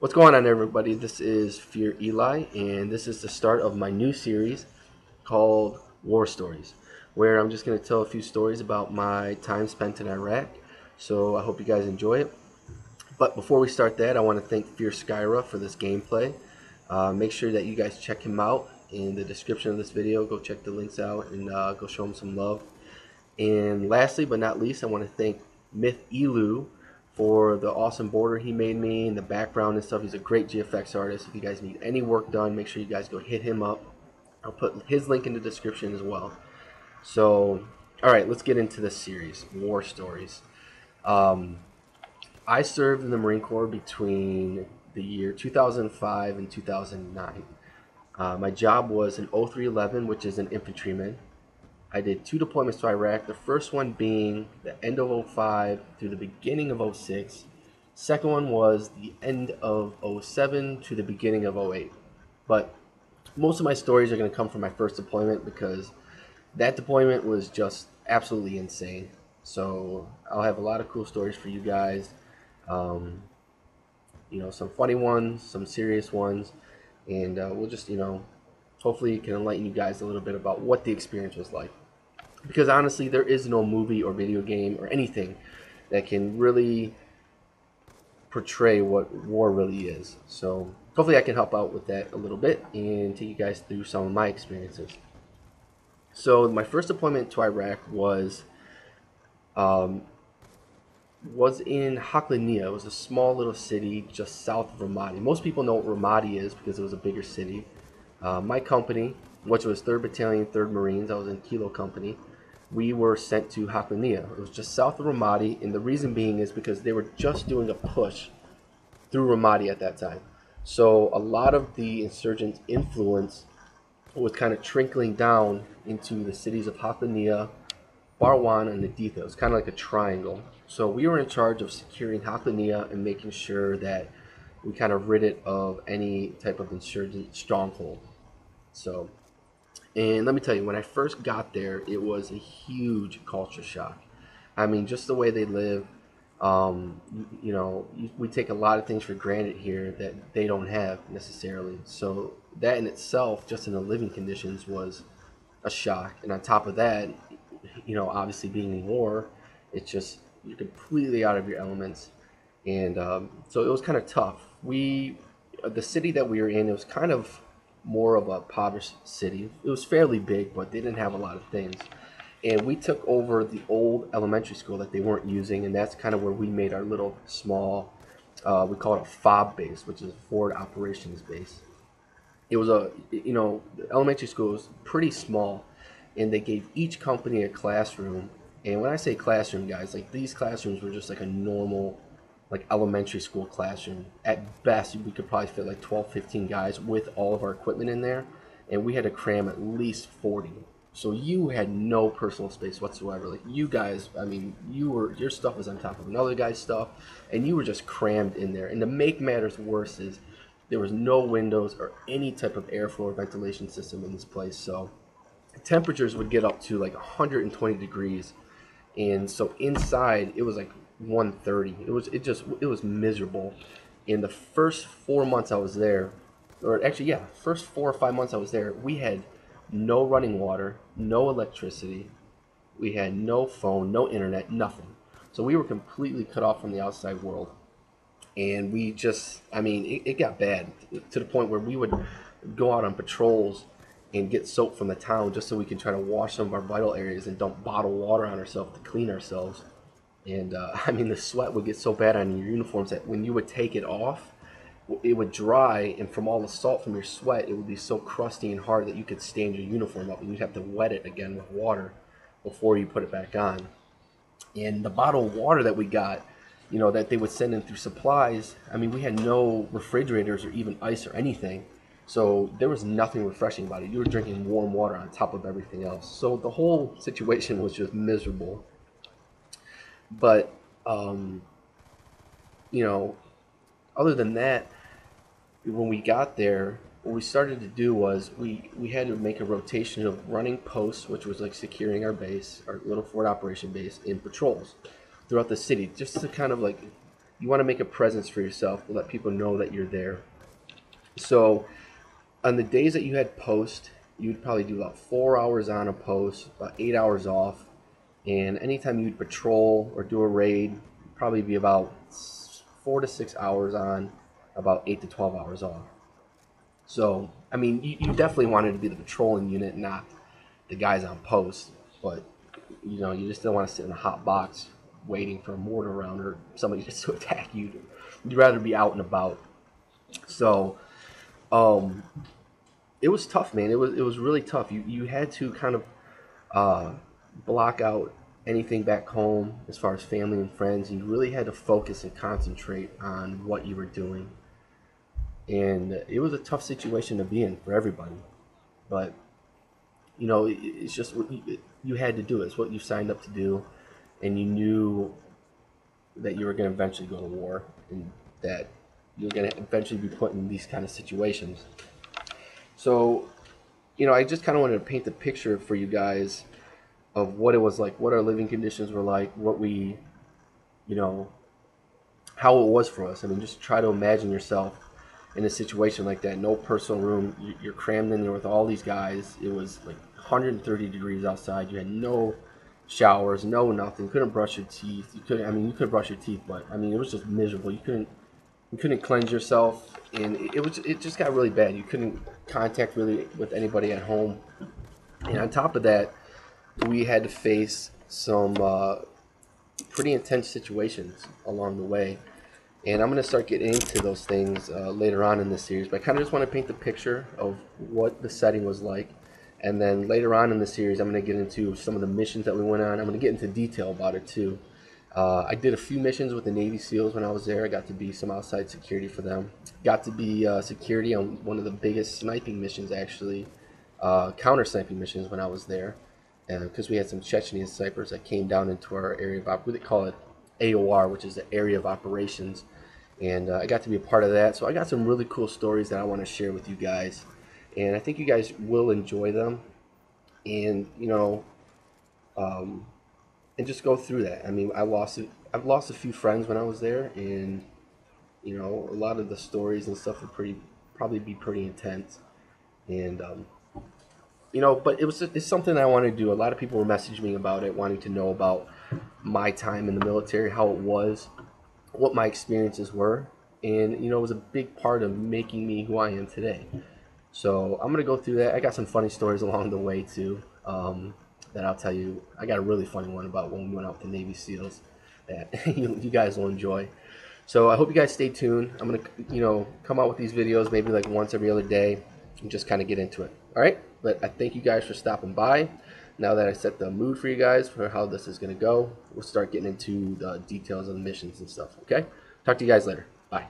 What's going on, everybody? This is FeaR Eli, and this is the start of my new series called War Stories, where I'm just going to tell a few stories about my time spent in Iraq. So I hope you guys enjoy it. But before we start that, I want to thank FeaR Skyra for this gameplay. Make sure that you guys check him out in the description of this video. Go check the links out and go show him some love. And lastly but not least, I want to thank Myth ELu for the awesome border he made me and the background and stuff. He's a great GFX artist. If you guys need any work done, make sure you guys go hit him up. I'll put his link in the description as well. So, alright, let's get into this series, War Stories. I served in the Marine Corps between the year 2005 and 2009. My job was an 0311, which is an infantryman. I did 2 deployments to Iraq, the first one being the end of 05 through the beginning of 06. Second one was the end of 07 to the beginning of 08. But most of my stories are going to come from my first deployment because that deployment was just absolutely insane. So I'll have a lot of cool stories for you guys. You know, some funny ones, some serious ones, and we'll just, hopefully it can enlighten you guys a little bit about what the experience was like. Because honestly, there is no movie or video game or anything that can really portray what war really is. So hopefully I can help out with that a little bit and take you guys through some of my experiences. So my first deployment to Iraq was in Haklania. It was a small little city just south of Ramadi. Most people know what Ramadi is because it was a bigger city. My company, which was 3rd Battalion, 3rd Marines, I was in Kilo Company, we were sent to Haklania. It was just south of Ramadi, and the reason being is because they were just doing a push through Ramadi at that time. So a lot of the insurgent influence was kind of trickling down into the cities of Haklania, Barwan, and Naditha. It was kind of like a triangle. So we were in charge of securing Haklania and making sure that we kind of rid it of any type of insurgent stronghold. So, and let me tell you, when I first got there, it was a huge culture shock. I mean, just the way they live, we take a lot of things for granted here that they don't have necessarily. So that in itself, just in the living conditions, was a shock. And on top of that, obviously being in war, it's just, you're completely out of your elements. And so it was kind of tough. The city that we were in, it was kind of more of a impoverished city. It was fairly big, but they didn't have a lot of things. And we took over the old elementary school that they weren't using, and that's kind of where we made our little small, we call it a FOB base, which is a Forward Operations Base. It was the elementary school was pretty small, and they gave each company a classroom. And when I say classroom, guys, like these classrooms were just like a normal, like elementary school classroom. At best, we could probably fit like 12, 15 guys with all of our equipment in there, and we had to cram at least 40. So you had no personal space whatsoever. Like you guys, I mean, your stuff was on top of another guy's stuff, and you were just crammed in there. And to make matters worse is there was no windows or any type of airflow or ventilation system in this place. So temperatures would get up to like 120 degrees, and so inside it was like 130. It was miserable. In the first 4 months I was there, or actually, yeah, first 4 or 5 months I was there, we had no running water, no electricity, we had no phone, no internet, nothing. So we were completely cut off from the outside world. And we just, I mean, it got bad to the point where we would go out on patrols and get soap from the town just so we can try to wash some of our vital areas and dump bottled water on ourselves to clean ourselves. And I mean, the sweat would get so bad on your uniforms that when you would take it off, it would dry, and from all the salt from your sweat, it would be so crusty and hard that you could stand your uniform up, and you'd have to wet it again with water before you put it back on. And the bottled water that we got, that they would send in through supplies, I mean, we had no refrigerators or even ice or anything. So there was nothing refreshing about it. You were drinking warm water on top of everything else. So the whole situation was just miserable. But, other than that, when we got there, what we started to do was we had to make a rotation of running posts, which was like securing our base, our little forward operation base, in patrols throughout the city, just to kind of like you want to make a presence for yourself to let people know that you're there. So on the days that you had post, you would probably do about 4 hours on a post, about 8 hours off. And anytime you'd patrol or do a raid, probably be about 4 to 6 hours on, about 8 to 12 hours off. So, I mean, you definitely wanted to be the patrolling unit, not the guys on post. But, you know, you just don't want to sit in a hot box waiting for a mortar round or somebody just to attack you. You'd rather be out and about. So, um, it was tough, man. It was really tough. You had to kind of uh, block out anything back home as far as family and friends. You really had to focus and concentrate on what you were doing, and it was a tough situation to be in for everybody. But you know, it's just what you had to do. It's what you signed up to do, and you knew that you were going to eventually go to war, and that you're going to eventually be put in these kind of situations. So, you know, I just kind of wanted to paint the picture for you guys of what it was like, what our living conditions were like, what we, you know, how it was for us. I mean, just try to imagine yourself in a situation like that. No personal room. You're crammed in there with all these guys. It was like 130 degrees outside. You had no showers, no nothing. You couldn't brush your teeth. You couldn't. I mean, you could brush your teeth, but I mean, it was just miserable. You couldn't cleanse yourself, and it just got really bad. You couldn't contact really with anybody at home, and on top of that, we had to face some pretty intense situations along the way. And I'm going to start getting into those things later on in this series. But I kind of just want to paint the picture of what the setting was like. And then later on in the series, I'm going to get into some of the missions that we went on. I'm going to get into detail about it too. I did a few missions with the Navy SEALs when I was there. I got to be some outside security for them. Got to be security on one of the biggest sniping missions, actually, counter sniping missions when I was there. Because we had some Chechenian snipers that came down into our area of we call it AOR, which is the area of operations, and I got to be a part of that. So I got some really cool stories that I want to share with you guys, and I think you guys will enjoy them, and you know, and just go through that. I mean, I've lost a few friends when I was there, and you know, a lot of the stories and stuff would probably be pretty intense, and you know, but it's something I want to do. A lot of people were messaging me about it, wanting to know about my time in the military, how it was, what my experiences were, and you know, it was a big part of making me who I am today. So I'm gonna go through that. I got some funny stories along the way too, that I'll tell you. I got a really funny one about when we went out with the Navy SEALs that you guys will enjoy. So I hope you guys stay tuned. I'm gonna, you know, come out with these videos maybe like once every other day and just kind of get into it. All right, but I thank you guys for stopping by. Now that I set the mood for you guys for how this is gonna go, we'll start getting into the details of the missions and stuff. Okay, talk to you guys later. Bye.